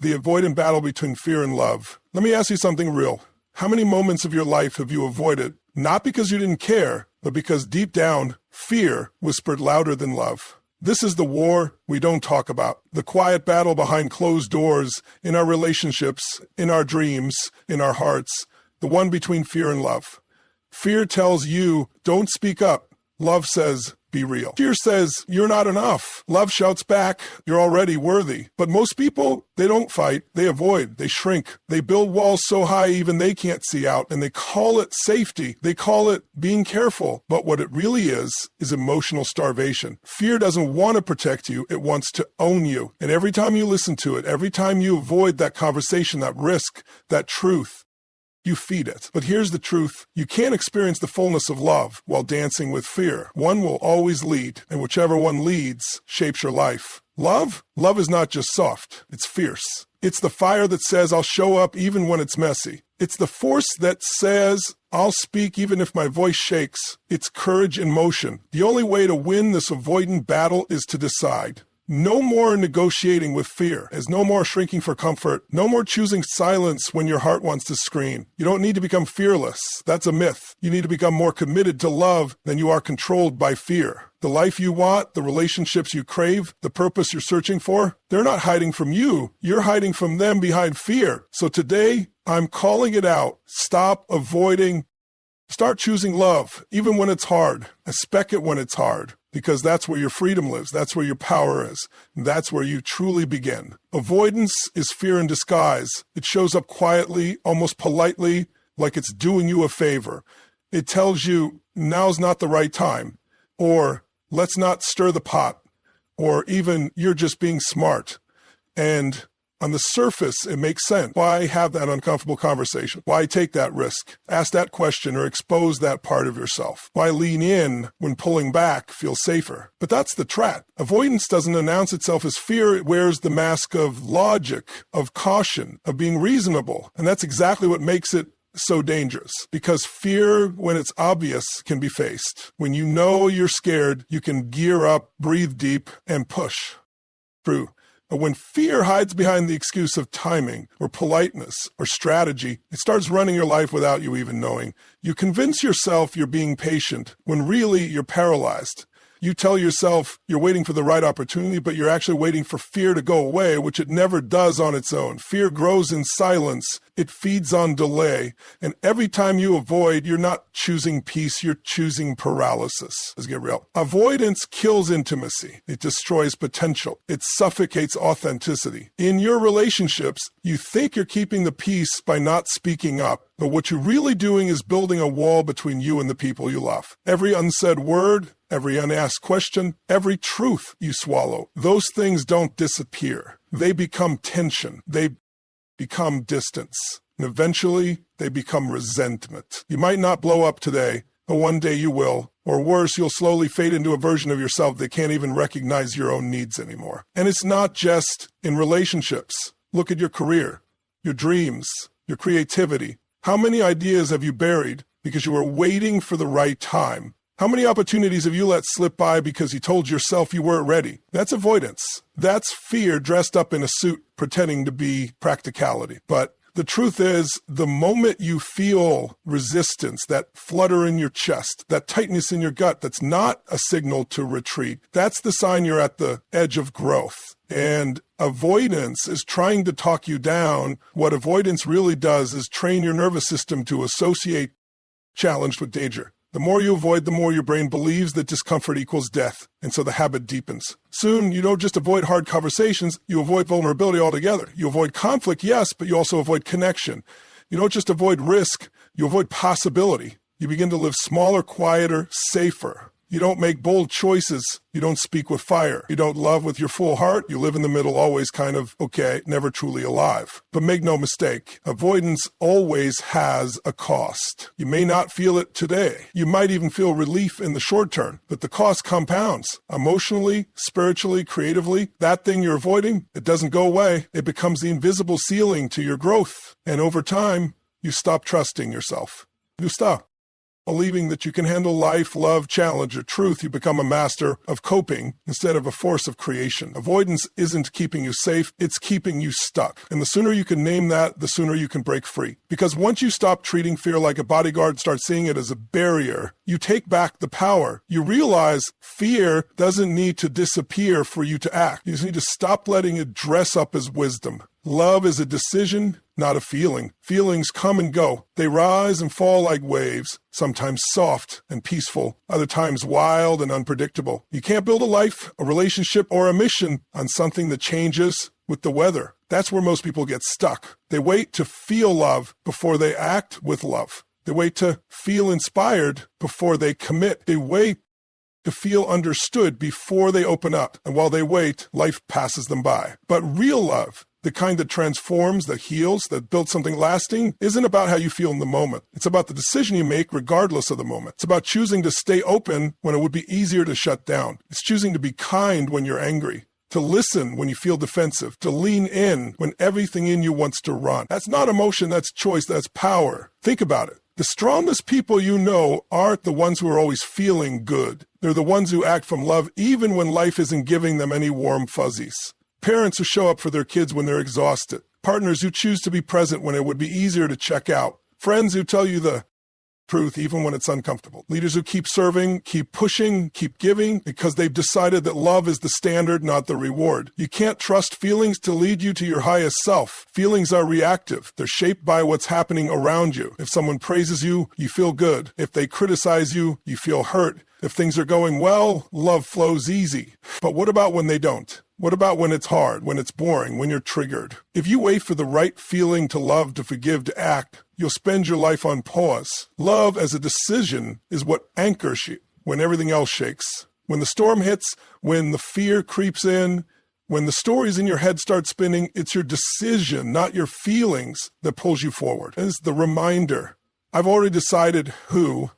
the avoidant battle between fear and love. Let me ask you something real. How many moments of your life have you avoided, not because you didn't care, but because deep down, fear whispered louder than love? This is the war we don't talk about. The quiet battle behind closed doors, in our relationships, in our dreams, in our hearts, the one between fear and love. Fear tells you, don't speak up. Love says, be real. Fear says, you're not enough. Love shouts back, you're already worthy. But most people, they don't fight, they avoid, they shrink. They build walls so high even they can't see out, and they call it safety. They call it being careful. But what it really is emotional starvation. Fear doesn't want to protect you, it wants to own you. And every time you listen to it, every time you avoid that conversation, that risk, that truth, you feed it. But here's the truth. You can't experience the fullness of love while dancing with fear. One will always lead, and whichever one leads shapes your life. Love is not just soft. It's fierce. It's the fire that says, I'll show up even when it's messy. It's the force that says, I'll speak even if my voice shakes. It's courage in motion. The only way to win this avoidant battle is to decide. No more negotiating with fear. There's no more shrinking for comfort. No more choosing silence when your heart wants to scream. You don't need to become fearless. That's a myth. You need to become more committed to love than you are controlled by fear. The life you want, the relationships you crave, the purpose you're searching for, they're not hiding from you. You're hiding from them behind fear. So today, I'm calling it out. Stop avoiding. Start choosing love, even when it's hard. Expect it when it's hard. Because that's where your freedom lives. That's where your power is. That's where you truly begin. Avoidance is fear in disguise. It shows up quietly, almost politely, like it's doing you a favor. It tells you, now's not the right time, or let's not stir the pot, or even you're just being smart. And on the surface, it makes sense. Why have that uncomfortable conversation? Why take that risk? Ask that question or expose that part of yourself. Why lean in when pulling back feels safer? But that's the trap. Avoidance doesn't announce itself as fear. It wears the mask of logic, of caution, of being reasonable. And that's exactly what makes it so dangerous. Because fear, when it's obvious, can be faced. When you know you're scared, you can gear up, breathe deep, and push through. But when fear hides behind the excuse of timing or politeness or strategy, it starts running your life without you even knowing. You convince yourself you're being patient when really you're paralyzed. You tell yourself you're waiting for the right opportunity, but you're actually waiting for fear to go away, which it never does on its own. Fear grows in silence. It feeds on delay. And every time you avoid, you're not choosing peace, you're choosing paralysis. Let's get real. Avoidance kills intimacy. It destroys potential. It suffocates authenticity. In your relationships, you think you're keeping the peace by not speaking up. But what you're really doing is building a wall between you and the people you love. Every unsaid word, every unasked question, every truth you swallow, those things don't disappear. They become tension. They become distance. And eventually, they become resentment. You might not blow up today, but one day you will. Or worse, you'll slowly fade into a version of yourself that can't even recognize your own needs anymore. And it's not just in relationships. Look at your career, your dreams, your creativity. How many ideas have you buried because you were waiting for the right time? How many opportunities have you let slip by because you told yourself you weren't ready? That's avoidance. That's fear dressed up in a suit pretending to be practicality. But the truth is, the moment you feel resistance, that flutter in your chest, that tightness in your gut, that's not a signal to retreat. That's the sign you're at the edge of growth. And avoidance is trying to talk you down. What avoidance really does is train your nervous system to associate challenge with danger. The more you avoid, the more your brain believes that discomfort equals death. And so the habit deepens. Soon, you don't just avoid hard conversations, you avoid vulnerability altogether. You avoid conflict, yes, but you also avoid connection. You don't just avoid risk, you avoid possibility. You begin to live smaller, quieter, safer. You don't make bold choices. You don't speak with fire. You don't love with your full heart. You live in the middle, always kind of okay, never truly alive. But make no mistake, avoidance always has a cost. You may not feel it today. You might even feel relief in the short term, but the cost compounds. Emotionally, spiritually, creatively, that thing you're avoiding, it doesn't go away. It becomes the invisible ceiling to your growth. And over time, you stop trusting yourself. You stop. believing that you can handle life, love, challenge, or truth. You become a master of coping instead of a force of creation. Avoidance isn't keeping you safe, it's keeping you stuck. And the sooner you can name that, the sooner you can break free. Because once you stop treating fear like a bodyguard, start seeing it as a barrier, you take back the power. You realize fear doesn't need to disappear for you to act. You just need to stop letting it dress up as wisdom. Love is a decision, not a feeling. Feelings come and go. They rise and fall like waves, sometimes soft and peaceful, other times wild and unpredictable. You can't build a life, a relationship, or a mission on something that changes with the weather. That's where most people get stuck. They wait to feel love before they act with love. They wait to feel inspired before they commit. They wait to feel understood before they open up. And while they wait, life passes them by. But real love, the kind that transforms, that heals, that builds something lasting, isn't about how you feel in the moment. It's about the decision you make regardless of the moment. It's about choosing to stay open when it would be easier to shut down. It's choosing to be kind when you're angry, to listen when you feel defensive, to lean in when everything in you wants to run. That's not emotion, that's choice, that's power. Think about it. The strongest people you know aren't the ones who are always feeling good. They're the ones who act from love even when life isn't giving them any warm fuzzies. Parents who show up for their kids when they're exhausted. Partners who choose to be present when it would be easier to check out. Friends who tell you the truth even when it's uncomfortable. Leaders who keep serving, keep pushing, keep giving because they've decided that love is the standard, not the reward. You can't trust feelings to lead you to your highest self. Feelings are reactive. They're shaped by what's happening around you. If someone praises you, you feel good. If they criticize you, you feel hurt. If things are going well, love flows easy. But what about when they don't? What about when it's hard, when it's boring, when you're triggered? If you wait for the right feeling to love, to forgive, to act, you'll spend your life on pause. Love as a decision is what anchors you when everything else shakes. When the storm hits, when the fear creeps in, when the stories in your head start spinning, it's your decision, not your feelings, that pulls you forward. It's the reminder. I've already decided who.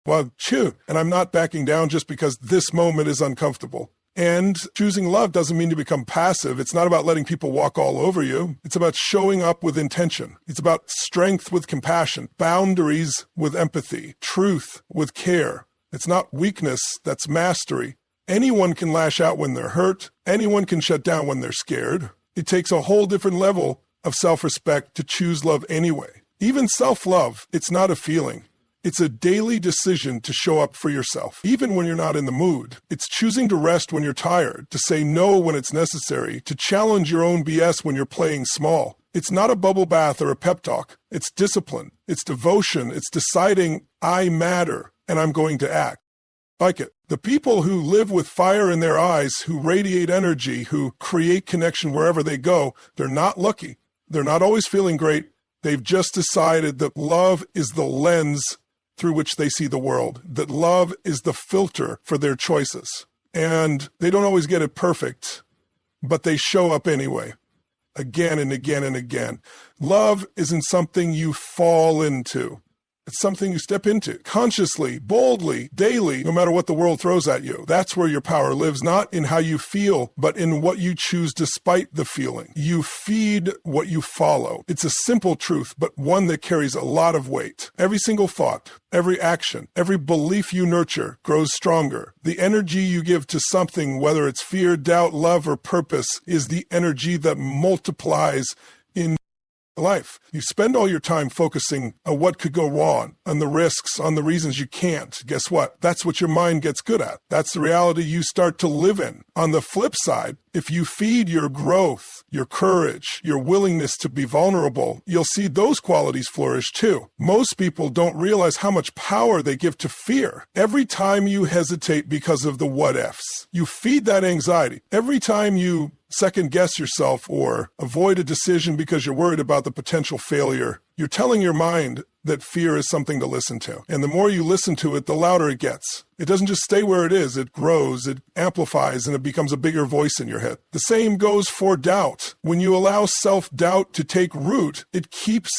Well, and I'm not backing down just because this moment is uncomfortable. And choosing love doesn't mean to become passive. It's not about letting people walk all over you. It's about showing up with intention. It's about strength with compassion, boundaries with empathy, truth with care. It's not weakness, that's mastery. Anyone can lash out when they're hurt. Anyone can shut down when they're scared. It takes a whole different level of self-respect to choose love anyway. Even self-love, it's not a feeling. It's a daily decision to show up for yourself, even when you're not in the mood. It's choosing to rest when you're tired, to say no when it's necessary, to challenge your own BS when you're playing small. It's not a bubble bath or a pep talk. It's discipline. It's devotion. It's deciding I matter and I'm going to act. Like it. The people who live with fire in their eyes, who radiate energy, who create connection wherever they go, they're not lucky. They're not always feeling great. They've just decided that love is the lens through which they see the world, that love is the filter for their choices. And they don't always get it perfect, but they show up anyway, again and again and again. Love isn't something you fall into. It's something you step into consciously, boldly, daily, no matter what the world throws at you. That's where your power lives, not in how you feel, but in what you choose despite the feeling. You feed what you follow. It's a simple truth, but one that carries a lot of weight. Every single thought, every action, every belief you nurture grows stronger. The energy you give to something, whether it's fear, doubt, love, or purpose, is the energy that multiplies in life. You spend all your time focusing on what could go wrong, on the risks, on the reasons you can't. Guess what? That's what your mind gets good at. That's the reality you start to live in. On the flip side, if you feed your growth, your courage, your willingness to be vulnerable, you'll see those qualities flourish too. Most people don't realize how much power they give to fear. Every time you hesitate because of the what ifs, you feed that anxiety. Every time you second guess yourself or avoid a decision because you're worried about the potential failure, you're telling your mind that fear is something to listen to. And the more you listen to it, the louder it gets. It doesn't just stay where it is. It grows, it amplifies, and it becomes a bigger voice in your head. The same goes for doubt. When you allow self-doubt to take root, it keeps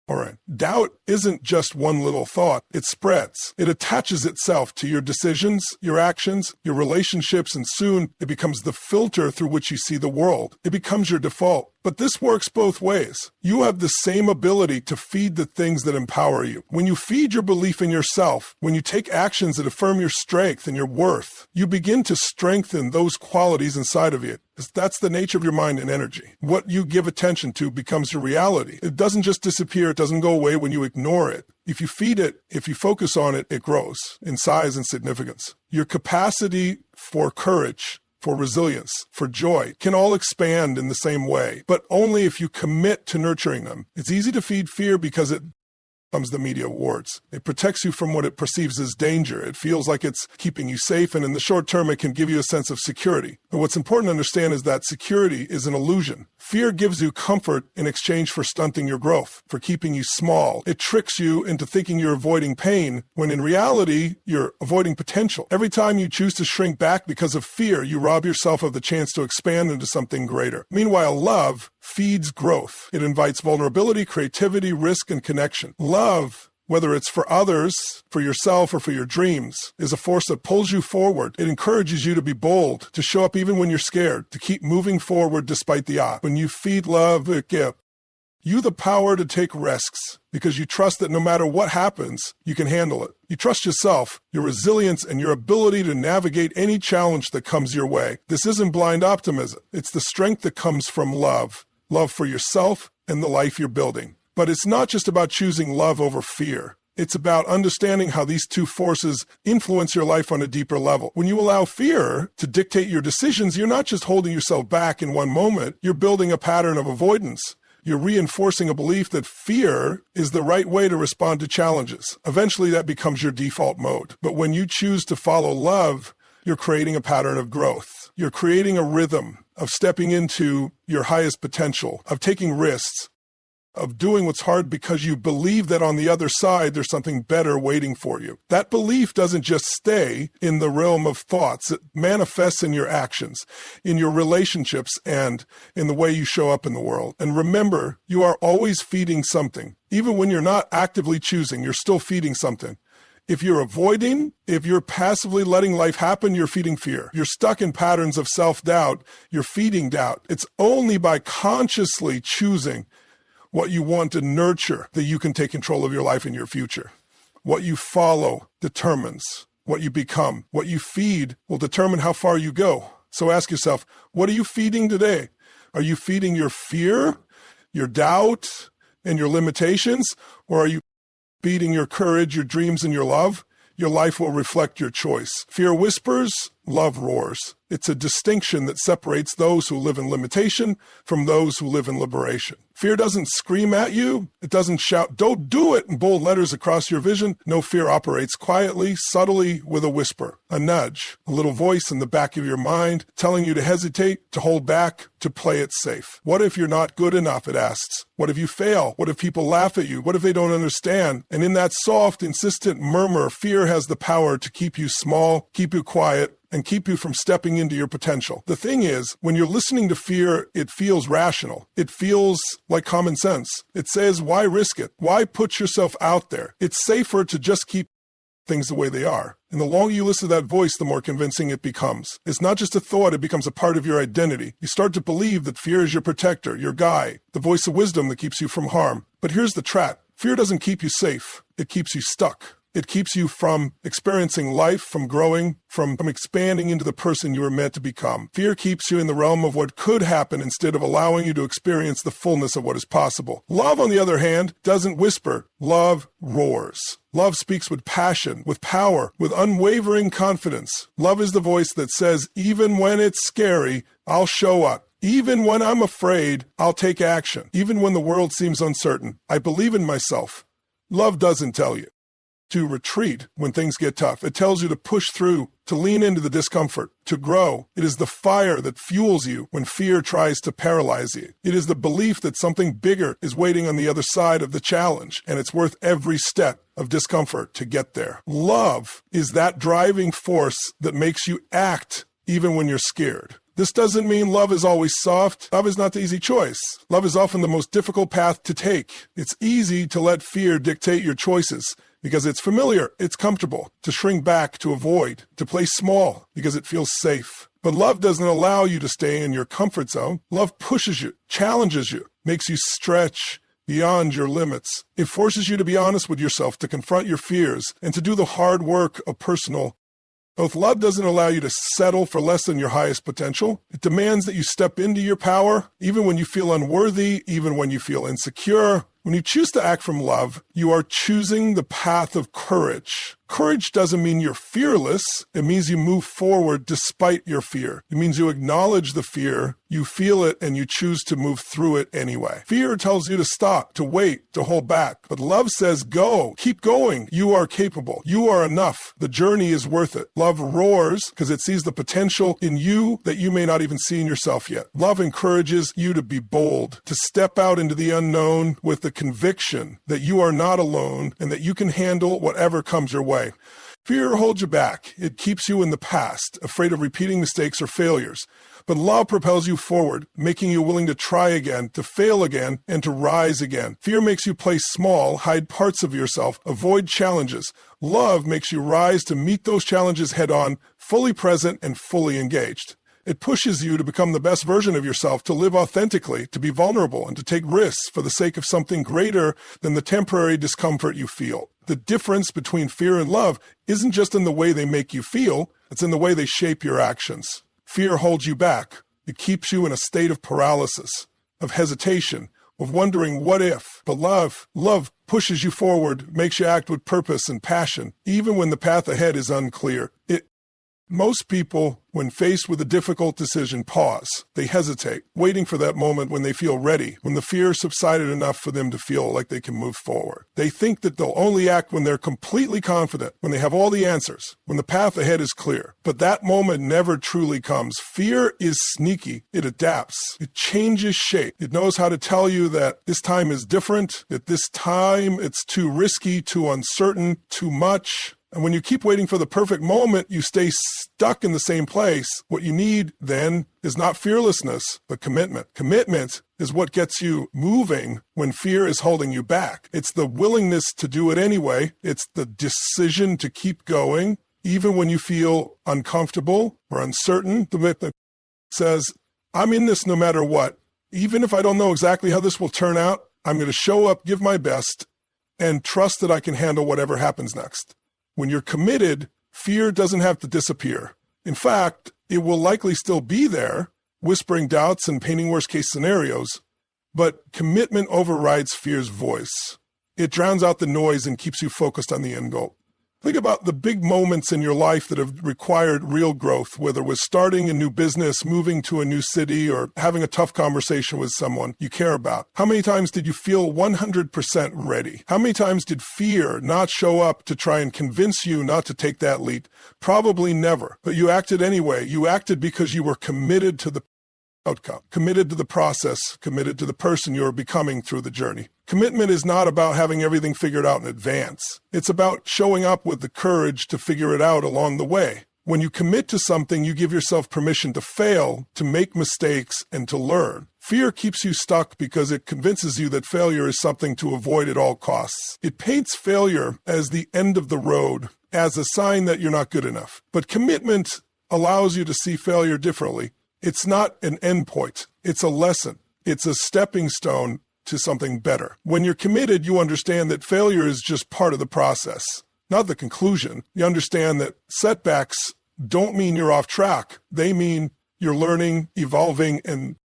All right. Doubt isn't just one little thought. It spreads. It attaches itself to your decisions, your actions, your relationships, and soon it becomes the filter through which you see the world. It becomes your default. But this works both ways. You have the same ability to feed the things that empower you. When you feed your belief in yourself, when you take actions that affirm your strength and your worth, you begin to strengthen those qualities inside of you. That's the nature of your mind and energy. What you give attention to becomes your reality. It doesn't just disappear. It doesn't go away when you ignore it. If you feed it, if you focus on it, it grows in size and significance. Your capacity for courage, for resilience, for joy, can all expand in the same way, but only if you commit to nurturing them. It's easy to feed fear because it comes the media awards. It protects you from what it perceives as danger. It feels like it's keeping you safe, and in the short term, it can give you a sense of security. But what's important to understand is that security is an illusion. Fear gives you comfort in exchange for stunting your growth, for keeping you small. It tricks you into thinking you're avoiding pain, when in reality, you're avoiding potential. Every time you choose to shrink back because of fear, you rob yourself of the chance to expand into something greater. Meanwhile, love feeds growth. It invites vulnerability, creativity, risk, and connection. Love, whether it's for others, for yourself, or for your dreams, is a force that pulls you forward. It encourages you to be bold, to show up even when you're scared, to keep moving forward despite the odds. When you feed love, it gives you the power to take risks because you trust that no matter what happens, you can handle it. You trust yourself, your resilience, and your ability to navigate any challenge that comes your way. This isn't blind optimism. It's the strength that comes from love for yourself and the life you're building. But it's not just about choosing love over fear. It's about understanding how these two forces influence your life on a deeper level. When you allow fear to dictate your decisions, you're not just holding yourself back in one moment. You're building a pattern of avoidance. You're reinforcing a belief that fear is the right way to respond to challenges. Eventually, that becomes your default mode. But when you choose to follow love, you're creating a pattern of growth. You're creating a rhythm of stepping into your highest potential, of taking risks, of doing what's hard because you believe that on the other side there's something better waiting for you. That belief doesn't just stay in the realm of thoughts. It manifests in your actions, in your relationships, and in the way you show up in the world. And remember, you are always feeding something. Even when you're not actively choosing, you're still feeding something. If you're avoiding, if you're passively letting life happen, you're feeding fear. You're stuck in patterns of self-doubt, you're feeding doubt. It's only by consciously choosing what you want to nurture that you can take control of your life and your future. What you follow determines what you become. What you feed will determine how far you go. So ask yourself, what are you feeding today? Are you feeding your fear, your doubt, and your limitations? Or are you feeding your courage, your dreams, and your love? Your life will reflect your choice. Fear whispers, love roars. It's a distinction that separates those who live in limitation from those who live in liberation. Fear doesn't scream at you. It doesn't shout, "Don't do it," in bold letters across your vision. No, fear operates quietly, subtly, with a whisper, a nudge, a little voice in the back of your mind telling you to hesitate, to hold back, to play it safe. What if you're not good enough, it asks. What if you fail? What if people laugh at you? What if they don't understand? And in that soft, insistent murmur, fear has the power to keep you small, keep you quiet, and keep you from stepping into your potential. The thing is, when you're listening to fear, it feels rational. It feels like common sense. It says, why risk it? Why put yourself out there? It's safer to just keep things the way they are. And the longer you listen to that voice, the more convincing it becomes. It's not just a thought, it becomes a part of your identity. You start to believe that fear is your protector, your guide, the voice of wisdom that keeps you from harm. But here's the trap. Fear doesn't keep you safe. It keeps you stuck. It keeps you from experiencing life, from growing, from expanding into the person you were meant to become. Fear keeps you in the realm of what could happen instead of allowing you to experience the fullness of what is possible. Love, on the other hand, doesn't whisper. Love roars. Love speaks with passion, with power, with unwavering confidence. Love is the voice that says, even when it's scary, I'll show up. Even when I'm afraid, I'll take action. Even when the world seems uncertain, I believe in myself. Love doesn't tell you to retreat when things get tough. It tells you to push through, to lean into the discomfort, to grow. It is the fire that fuels you when fear tries to paralyze you. It is the belief that something bigger is waiting on the other side of the challenge, and it's worth every step of discomfort to get there. Love is that driving force that makes you act even when you're scared. This doesn't mean love is always soft. Love is not the easy choice. Love is often the most difficult path to take. It's easy to let fear dictate your choices because it's familiar, it's comfortable, to shrink back, to avoid, to play small because it feels safe. But love doesn't allow you to stay in your comfort zone. Love pushes you, challenges you, makes you stretch beyond your limits. It forces you to be honest with yourself, to confront your fears, and to do the hard work of personal growth. Love doesn't allow you to settle for less than your highest potential. It demands that you step into your power, even when you feel unworthy, even when you feel insecure. When you choose to act from love, you are choosing the path of courage. Courage doesn't mean you're fearless. It means you move forward despite your fear. It means you acknowledge the fear, you feel it, and you choose to move through it anyway. Fear tells you to stop, to wait, to hold back. But love says go, keep going. You are capable. You are enough. The journey is worth it. Love roars because it sees the potential in you that you may not even see in yourself yet. Love encourages you to be bold, to step out into the unknown with the conviction that you are not alone and that you can handle whatever comes your way. Fear holds you back. It keeps you in the past, afraid of repeating mistakes or failures. But love propels you forward, making you willing to try again, to fail again, and to rise again. Fear makes you play small, hide parts of yourself, avoid challenges. Love makes you rise to meet those challenges head on, fully present and fully engaged. It pushes you to become the best version of yourself, to live authentically, to be vulnerable, and to take risks for the sake of something greater than the temporary discomfort you feel. The difference between fear and love isn't just in the way they make you feel, it's in the way they shape your actions. Fear holds you back. It keeps you in a state of paralysis, of hesitation, of wondering what if. But love pushes you forward, makes you act with purpose and passion, even when the path ahead is unclear. Most people, when faced with a difficult decision, pause. They hesitate, waiting for that moment when they feel ready, when the fear subsided enough for them to feel like they can move forward. They think that they'll only act when they're completely confident, when they have all the answers, when the path ahead is clear. But that moment never truly comes. Fear is sneaky. It adapts. It changes shape. It knows how to tell you that this time is different, that this time it's too risky, too uncertain, too much. And when you keep waiting for the perfect moment, you stay stuck in the same place. What you need then is not fearlessness, but commitment. Commitment is what gets you moving when fear is holding you back. It's the willingness to do it anyway. It's the decision to keep going, even when you feel uncomfortable or uncertain. The commitment says, I'm in this no matter what. Even if I don't know exactly how this will turn out, I'm going to show up, give my best, and trust that I can handle whatever happens next. When you're committed, fear doesn't have to disappear. In fact, it will likely still be there, whispering doubts and painting worst-case scenarios, but commitment overrides fear's voice. It drowns out the noise and keeps you focused on the end goal. Think about the big moments in your life that have required real growth, whether it was starting a new business, moving to a new city, or having a tough conversation with someone you care about. How many times did you feel 100% ready? How many times did fear not show up to try and convince you not to take that leap? Probably never. But you acted anyway. You acted because you were committed to the outcome, committed to the process, committed to the person you're becoming through the journey. Commitment is not about having everything figured out in advance. It's about showing up with the courage to figure it out along the way. When you commit to something, you give yourself permission to fail, to make mistakes, and to learn. Fear keeps you stuck because it convinces you that failure is something to avoid at all costs. It paints failure as the end of the road, as a sign that you're not good enough. But commitment allows you to see failure differently. It's not an endpoint. It's a lesson. It's a stepping stone to something better. When you're committed, you understand that failure is just part of the process, not the conclusion. You understand that setbacks don't mean you're off track. They mean you're learning, evolving, and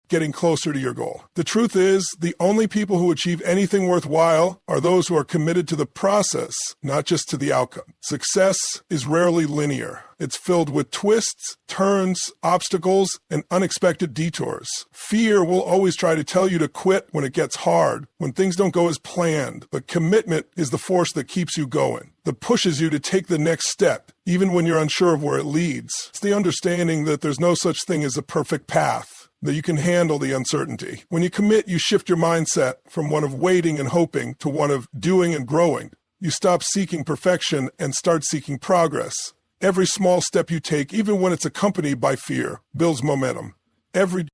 getting closer to your goal. The truth is, the only people who achieve anything worthwhile are those who are committed to the process, not just to the outcome. Success is rarely linear. It's filled with twists, turns, obstacles, and unexpected detours. Fear will always try to tell you to quit when it gets hard, when things don't go as planned. But commitment is the force that keeps you going, that pushes you to take the next step, even when you're unsure of where it leads. It's the understanding that there's no such thing as a perfect path, that you can handle the uncertainty. When you commit, you shift your mindset from one of waiting and hoping to one of doing and growing. You stop seeking perfection and start seeking progress. Every small step you take, even when it's accompanied by fear, builds momentum. Every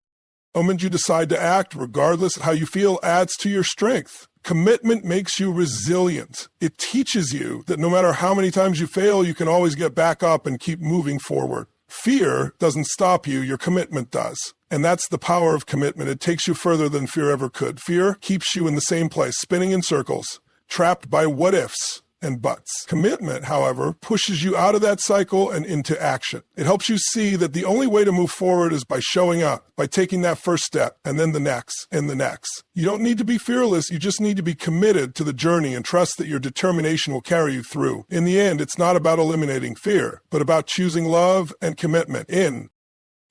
moment you decide to act, regardless of how you feel, adds to your strength. Commitment makes you resilient. It teaches you that no matter how many times you fail, you can always get back up and keep moving forward. Fear doesn't stop you, your commitment does. And that's the power of commitment. It takes you further than fear ever could. Fear keeps you in the same place, spinning in circles, trapped by what-ifs and buts. Commitment, however, pushes you out of that cycle and into action. It helps you see that the only way to move forward is by showing up, by taking that first step, and then the next, and the next. You don't need to be fearless, you just need to be committed to the journey and trust that your determination will carry you through. In the end, it's not about eliminating fear, but about choosing love and commitment in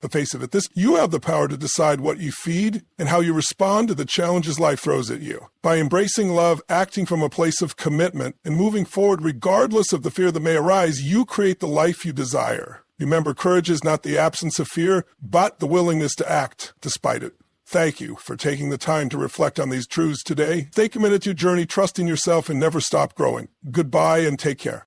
the face of it. You have the power to decide what you feed and how you respond to the challenges life throws at you. By embracing love, acting from a place of commitment, and moving forward regardless of the fear that may arise, you create the life you desire. Remember, courage is not the absence of fear, but the willingness to act despite it. Thank you for taking the time to reflect on these truths today. Stay committed to your journey, trust in yourself, and never stop growing. Goodbye and take care.